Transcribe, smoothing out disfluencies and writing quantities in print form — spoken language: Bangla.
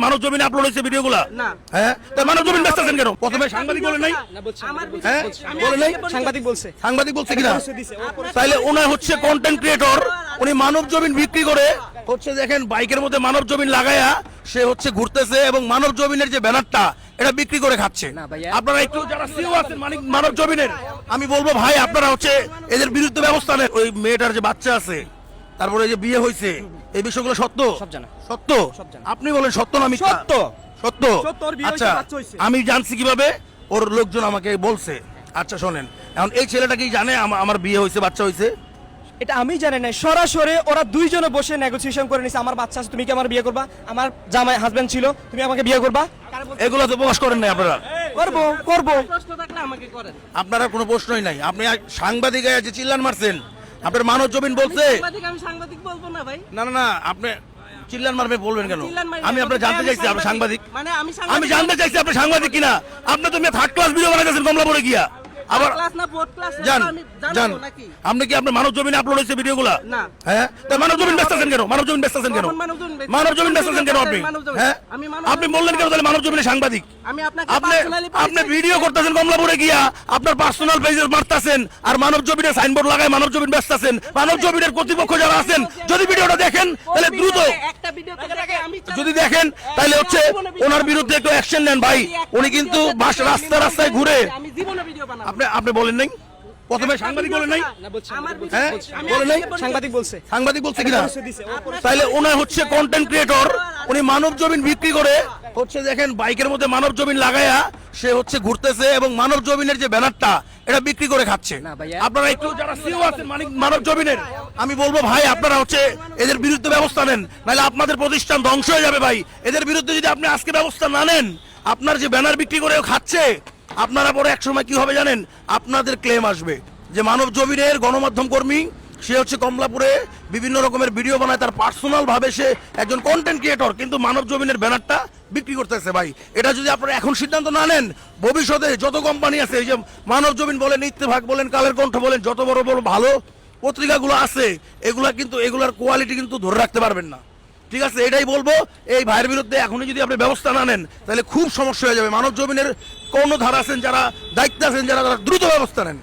মানব জমিনে আপলোড হয়েছে ভিডিওগুলা না। হ্যাঁ তা মানব জমিন ব্যস্ত আছেন কেন? প্রথমে সাংবাদিক বলে নাই, হ্যাঁ বলে নাই, সাংবাদিক বলছে সাংবাদিক বলছে কিনা? তাইলে উনি হচ্ছে কন্টেন্ট ক্রিয়েটর, উনি মানব জমিন বিক্রি করে হচ্ছে দেখেন বাইকের মধ্যে মানব জমিন লাগায়া সে হচ্ছে ঘুরতেছে এবং মানব জমিনের যে ব্যানারটা এটা বিক্রি করে খাচ্ছে। আপনারা একটু যারা সিও আছেন মানব জমিনের, আমি বলবো ভাই আপনারা হচ্ছে এদের বিরুদ্ধে ব্যবস্থা নেন। ওই মেয়েটার যে বাচ্চা আছে, তারপরে যে বিয়ে হয়েছে, এই বিষয়গুলো সত্য? সব জানা। সত্য? আপনি বলেন সত্য না মিথ্যা? সত্য। সত্য। আচ্ছা আমি জানছি কিভাবে? ওর লোকজন আমাকে বলছে। আচ্ছা শোনেন, এখন এই ছেলেটা কি জানে আমার বিয়ে হয়েছে, বাচ্চা হয়েছে? এটা আমি জানি না, সরাসরি ওরা দুইজনে বসে নেগোসিয়েশন করে নিছে। আমার বাচ্চা আছে, তুমি কি আমার বিয়ে করবা? আমার জামাই হাজবেন্ড ছিল, তুমি আমাকে বিয়ে করবা? এগুলো তো প্রকাশ করেন নাই আপনারা? করবো করবো। আপনারা কোনো প্রশ্নই নাই। আপনি সাংবাদিক যে চিল্লান মারছেন, আপনার মানব জমিন বলছে। আমি সাংবাদিক বলবো না ভাই। না না না, আপনি চিল্লান মারবে বলবেন কেন? আমি আপনার জানতে চাইছি আপনি সাংবাদিক। মানে আমি জানতে চাইছি আপনি সাংবাদিক কিনা। আপনি তো থার্ড ক্লাস ভিডিও বানাইতেছেন কমলাপুরে গিয়া। আবার ক্লাস না ফোর্থ ক্লাস জান আমি জান জানাবো নাকি? আপনি কি আপনার মানব জমিনে আপলোড হয়েছে ভিডিওগুলা? না। হ্যাঁ তা মানব জমিন ব্যস্ত আছেন কেন? মানব জমিন ব্যস্ত আছেন কেন? কখন মানব জমিন ব্যস্ত? মানব জমিন ব্যস্ত আছেন কেন আপনি? হ্যাঁ আমি আপনি বললেন কেন তাহলে মানব জমিনে সাংবাদিক? আমি আপনাকে আপনি পার্সোনালি আপনি ভিডিও করতেছেন কমলাপুরে গিয়া, আপনার পার্সোনাল পেজে মারতেছেন আর মানব জমিনে সাইনবোর্ড লাগায় মানব জমিন ব্যস্ত আছেন। মানব জমিনের কর্তৃপক্ষ যারা আছেন যদি ভিডিওটা দেখেন তাহলে দ্রুত, একটা ভিডিও তো দেখে আমি যদি দেখেন তাহলে হচ্ছে ওনার বিরুদ্ধে একটু অ্যাকশন নেন ভাই। উনি কিন্তু রাস্তায় ঘুরে। আমি জীবনে ভিডিও বানাবো। আপনি বলেন নাই, প্রথমে সাংবাদিক বলেন নাই, আমার হ্যাঁ আমি বলেন নাই, সাংবাদিক বলছে। সাংবাদিক বলছে কিনা? তাইলে উনি হচ্ছে কন্টেন্ট ক্রিয়েটর, উনি মানব জমিন বিক্রি করে হচ্ছে দেখেন বাইকের মধ্যে মানব জমিন লাগায়া সে হচ্ছে ঘুরতেছে এবং মানব জমিনের যে ব্যানারটা এটা বিক্রি করে খাচ্ছে। আপনারা একটু যারা সিও আছেন মানব জমিনের, আমি বলবো ভাই আপনারা হচ্ছে এদের বিরুদ্ধে ব্যবস্থা নেন, নাহলে আপনাদের প্রতিষ্ঠান ধ্বংস হয়ে যাবে ভাই। এদের বিরুদ্ধে যদি আপনি আজকে ব্যবস্থা না নেন, আপনার যে ব্যানার বিক্রি করে খাচ্ছে, আপনারা পরে এক সময় কি হবে জানেন? আপনাদের ক্লেম আসবে যে মানব জমিনের গণমাধ্যম কর্মী, সে হচ্ছে কমলাপুরে বিভিন্ন রকমের ভিডিও বানায়, তার পার্সোনাল ভাবে সে একজন কন্টেন্ট ক্রিয়েটর, কিন্তু মানব জমিনের ব্যানারটা বিক্রি করতেছে ভাই। এটা যদি আপনারা এখন সিদ্ধান্ত না নেন, ভবিষ্যতে যত কোম্পানি আছে, এই যে মানব জমিন বলেন, ইত্তেফাক বলেন, কালের কণ্ঠ বলেন, যত বড় বড় ভালো পত্রিকাগুলো আছে, এগুলা কিন্তু এগুলার কোয়ালিটি কিন্তু ধরে রাখতে পারবেন না। ঠিক আছে, এটাই বলবো। এই ভাইয়ের বিরুদ্ধে এখনই যদি আপনি ব্যবস্থা না নেন তাহলে খুব সমস্যা হয়ে যাবে। মানব জমিনের কোন ধারা আছেন, যারা দায়িত্বে আছেন, যারা দ্রুত ব্যবস্থা নেন।